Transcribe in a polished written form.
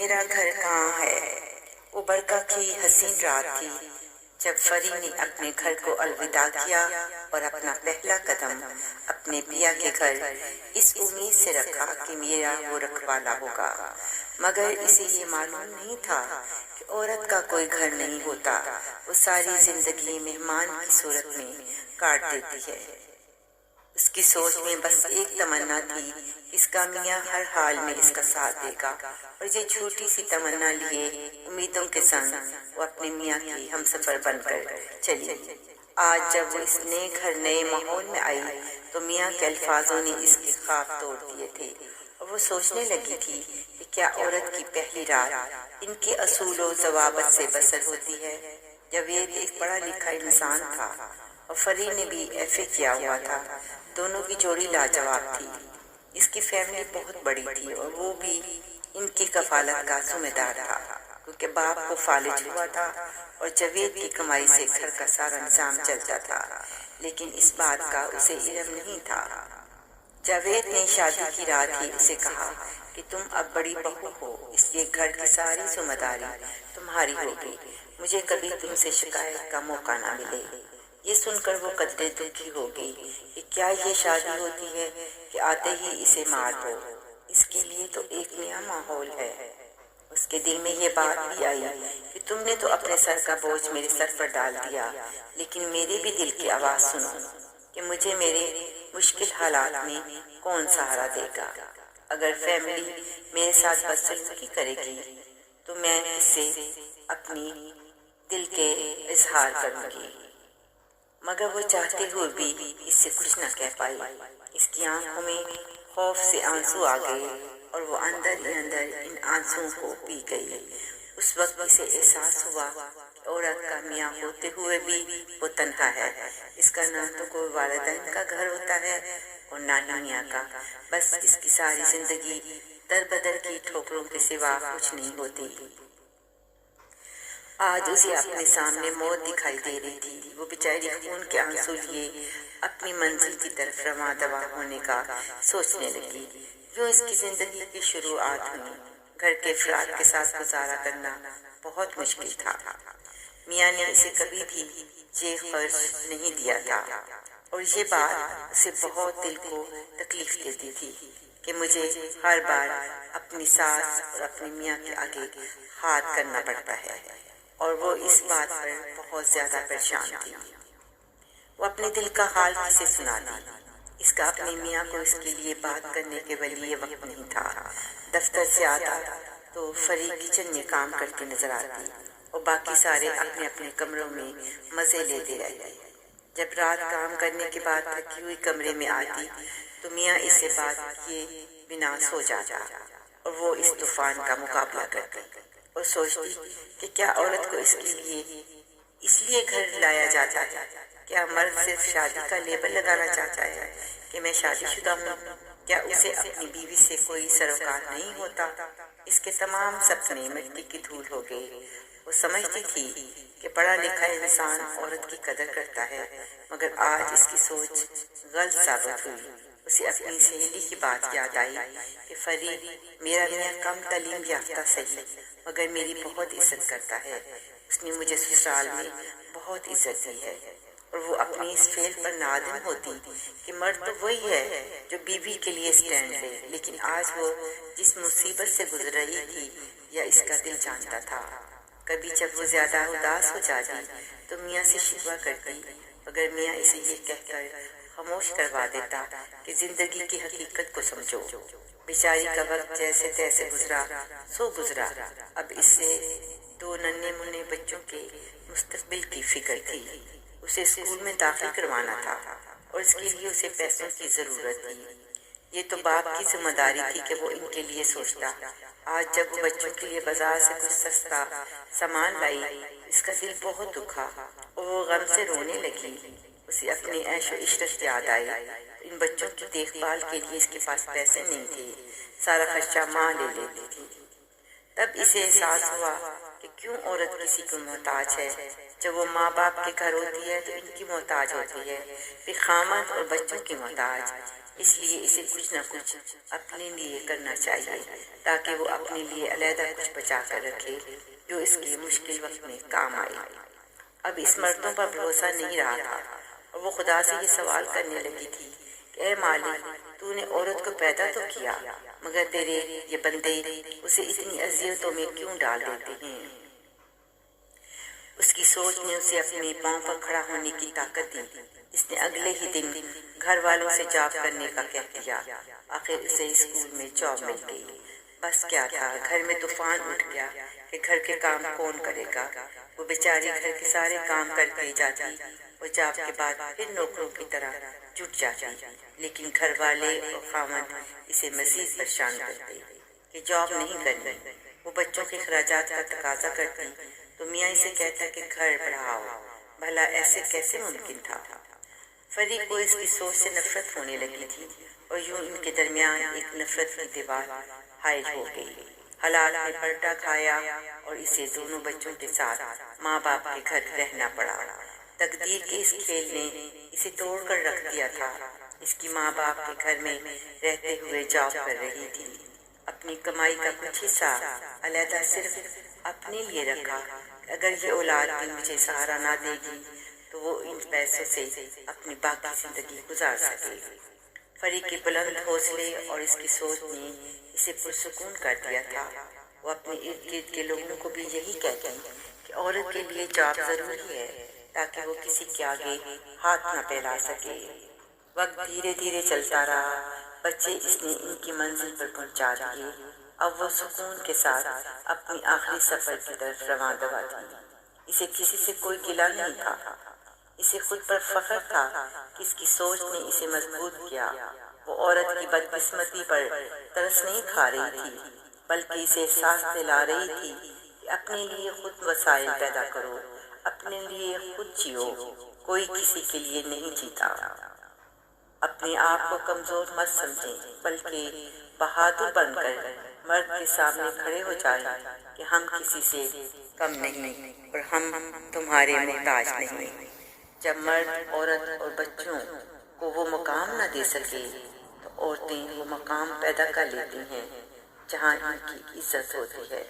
میرا گھر کہاں ہے؟ وہ برقع کی حسین رات تھی جب فری نے اپنے گھر کو الوداع کیا اور اپنا پہلا قدم اپنے پیا کے گھر اس امید سے رکھا کہ میرا وہ رکھوالا ہوگا، مگر اسے یہ معلوم نہیں تھا کہ عورت کا کوئی گھر نہیں ہوتا، وہ ساری زندگی مہمان کی صورت میں کاٹ دیتی ہے۔ اس کی سوچ میں بس ایک تمنا تھی، اس کا میاں ہر حال میں اس کا ساتھ دے گا، اور یہ چھوٹی سی تمنا لیے امیدوں کے سنگ وہ اپنے میاں کی ہمسفر بن کر چلی۔ آج جب وہ اس نئے گھر نئے ماحول میں آئی تو میاں کے الفاظوں نے اس کے خواب توڑ دیے تھے، اور وہ سوچنے لگی تھی کہ کیا عورت کی پہلی رات ان کے اصول و ضوابط سے بسر ہوتی ہے۔ جاوید ایک پڑھا لکھا انسان تھا اور فری نے بھی ایف اے کیا ہوا تھا، دونوں کی جوڑی لاجواب تھی۔ اس کی فیملی بہت بڑی تھی اور وہ بھی ان کی کفالت کا ذمہ دار تھا، کیونکہ باپ کو فالج ہوا تھا اور جاوید کی کمائی سے گھر کا سارا نظام چلتا تھا، لیکن اس بات کا اسے علم نہیں تھا۔ جاوید نے شادی کی رات ہی اسے کہا کہ تم اب بڑی بہو ہو، اس لیے گھر کی ساری ذمہ داری تمہاری ہوگی، مجھے کبھی تم سے شکایت کا موقع نہ ملے۔ یہ سن کر وہ قدرے دکھی ہو گئی کہ کیا یہ شادی ہوتی ہے کہ آتے ہی اسے مار دو، اس کے لیے تو ایک نیا ماحول ہے۔ اس کے دل میں یہ بات بھی آئی کہ تم نے تو اپنے سر کا بوجھ میرے سر پر ڈال دیا، لیکن میرے بھی دل کی آواز سنو کہ مجھے میرے مشکل حالات میں کون سہارا دے گا۔ اگر فیملی میرے ساتھ بدسلوکی کرے گی تو میں اس سے اپنی دل کے اظہار کروں گی، مگر وہ چاہتے ہوئے بھی اس سے کچھ نہ کہہ پائی۔ اس کی آنکھوں میں خوف سے آنسو آ گئے اور وہ اندر ہی اندر ان آنسوؤں کو پی گئی۔ اس وقت اسے احساس ہوا کہ عورت کا میاں ہوتے ہوئے بھی وہ تنہا ہے، اس کا نہ تو کوئی والدین کا گھر ہوتا ہے اور نہ ہی میاں کا، بس اس کی ساری زندگی در بدر کی ٹھوکروں کے سوا کچھ نہیں ہوتی۔ آج اسے اپنے سامنے موت دکھائی دے رہی تھی، وہ بیچاری خون کے آنسو لیے اپنی منزل کی طرف رواں دواں ہونے کا سوچنے لگی۔ جو اس کی زندگی کی شروعات ہوئی، گھر کے افراد کے ساتھ گزارا کرنا بہت مشکل تھا۔ میاں نے اسے کبھی بھی جے خرچ نہیں دیا تھا اور یہ بات اسے بہت دل کو تکلیف دیتی تھی کہ مجھے ہر بار اپنی ساس اور اپنے میاں کے آگے ہاتھ کرنا پڑتا ہے، اور وہ اس بات پر بہت زیادہ پریشان تھی۔ وہ اپنے دل کا حال کسے سناتی؟ اس کا اپنے میاں کو اس کے لیے بات کرنے کے لیے وقت نہیں تھا۔ دفتر سے آتا تو فری کچن میں کام کرتی نظر آتی اور باقی سارے اپنے اپنے کمروں میں مزے لیتے رہتے۔ جب رات کام کرنے کے بعد تھکی ہوئی کمرے میں آتی تو میاں اسے بات کیے بنا سو جاتا اور وہ اس طوفان کا مقابلہ کرتی اور سوچتی کہ کیا عورت کو اس لیے گھر لایا جاتا ہے؟ کیا مرد صرف شادی کا لیبل لگانا چاہتا ہے کہ میں شادی شدہ ہوں؟ کیا اسے اپنی بیوی سے کوئی سروکار نہیں ہوتا؟ اس کے تمام سپنے مٹی کی دھول ہو گئے۔ وہ سمجھتی تھی کہ پڑھا لکھا انسان عورت کی قدر کرتا ہے، مگر آج اس کی سوچ غلط ثابت ہوئی۔ اسے اپنی سہیلی کی بات یاد آئی کہ فری، میرا میاں کم تعلیم یافتہ صحیح مگر میری بہت عزت کرتا ہے، اس نے مجھے سسرال میں بہت عزت دی ہے، اور وہ اپنی اس فعل پر نادم ہوتی کہ مرد تو وہی ہے جو بیوی کے لیے سٹینڈ لے، لیکن آج وہ جس مصیبت سے گزر رہی تھی یا اس کا دل جانتا تھا۔ کبھی جب وہ زیادہ اداس ہو جاتی تو میاں سے شکوہ کرتی، مگر میاں اسے یہ کہہ کر خاموش کروا دیتا کہ زندگی کی حقیقت کو سمجھو۔ بیچاری کا وقت جیسے تیسے گزرا سو گزرا، اب اس سے دو ننھے منھے بچوں کے مستقبل کی فکر تھی۔ اسے اسکول میں داخل کروانا تھا اور اس کے لیے اسے پیسوں کی ضرورت تھی۔ یہ تو باپ کی ذمہ داری تھی کہ وہ ان کے لیے سوچتا۔ آج جب وہ بچوں کے لیے بازار سے کچھ سستا سامان لائی، اس کا دل بہت دکھا اور وہ غم سے رونے لگی۔ اسے اپنی عیش و عشرت یاد آئی۔ ان بچوں کی دیکھ بھال کے لیے اس کے پاس پیسے نہیں تھے، سارا خرچہ ماں لے لیتی تھی۔ تب اسے احساس ہوا کہ کیوں عورت کسی کو محتاج ہے؟ جب وہ ماں باپ کے گھر ہوتی ہے تو ان کی محتاج ہوتی ہے، پھر خامد اور بچوں کی محتاج۔ اس لیے اسے کچھ نہ کچھ اپنے لیے کرنا چاہیے تاکہ وہ اپنے لیے علیحدہ کچھ بچا کر رکھے جو اس کے مشکل وقت میں کام آئے۔ اب اس مردوں پر بھروسہ نہیں رہا تھا اور وہ خدا سے یہ سوال کرنے لگی تھی کہ اے مالک، تو نے عورت کو پیدا تو کیا، مگر تیرے یہ بندے اسے اتنی اذیتوں میں کیوں ڈال دیتے ہیں؟ اس کی سوچ نے اسے اپنے پاؤں پر کھڑا ہونے کی طاقت دی۔ اس نے اگلے ہی دن گھر والوں سے جاب کرنے کا کہہ دیا۔ آخر اسے اسکول میں جاب مل گئی۔ بس کیا تھا، گھر میں طوفان اٹھ گیا کہ گھر کے کام کون کرے گا۔ وہ بیچاری گھر کے سارے کام کر کے جاتی اور جاب کے بعد پھر نوکروں کی طرح جٹ جاتی، لیکن گھر والے اور خامد اسے مزید پریشان کرتے کہ جاب نہیں کرنی۔ وہ بچوں کے اخراجات کا تقاضا کرتی تو میاں اسے کہتا کہ گھر بڑھاؤ۔ بھلا ایسے کیسے ممکن تھا؟ فریق کو اس کی سوچ سے نفرت ہونے لگی تھی اور یوں ان کے درمیان ایک نفرت کی دیوار حائل ہو گئی۔ حالات نے پلٹا کھایا اور اسے دونوں بچوں کے ساتھ ماں باپ کے گھر رہنا پڑا۔ تقدیر کے اس کھیل نے اسے توڑ کر رکھ دیا تھا۔ اس کی ماں باپ کے گھر میں رہتے ہوئے جاب کر رہی تھی، اپنی کمائی کا کچھ حصہ علیحدہ صرف اپنے لیے رکھا کہ اگر یہ اولاد بھی مجھے سہارا نہ دے گی تو وہ ان پیسوں سے اپنی باقی زندگی گزار سکے۔ فریق کے بلند حوصلے اور اس کی سوچ نے اسے پرسکون کر دیا تھا۔ وہ اپنے ارد گرد کے لوگوں کو بھی یہی کہتی کہ عورت کے لیے جاب ضروری ہے تاکہ وہ کسی کے آگے ہاتھ نہ پھیلا سکے۔ وقت دھیرے دھیرے چلتا رہا، بچے اس نے ان کی منزل پر پہنچا دیے۔ اب وہ سکون کے ساتھ اپنی آخری سفر کی طرف رواں دوا تھی۔ اسے کسی سے کوئی گلہ نہیں تھا، اسے خود پر فخر تھا کہ اس کی سوچ نے اسے مضبوط کیا۔ وہ عورت کی بدقسمتی پر ترس نہیں کھا رہی تھی، بلکہ اسے احساس دلا رہی تھی کہ اپنے لیے خود وسائل پیدا کرو، اپنے لیے خود جیو، کوئی کسی کے لیے نہیں جیتا۔ اپنے آپ کو کمزور مت سمجھیں، بلکہ بہادر بن کر مرد کے سامنے کھڑے ہو جائیں کہ ہم کسی سے کم نہیں اور ہم تمہارے محتاج نہیں۔ جب مرد عورت اور بچوں کو وہ مقام نہ دے سکے تو عورتیں وہ مقام پیدا کر لیتی ہیں جہاں ان کی عزت ہوتی ہے۔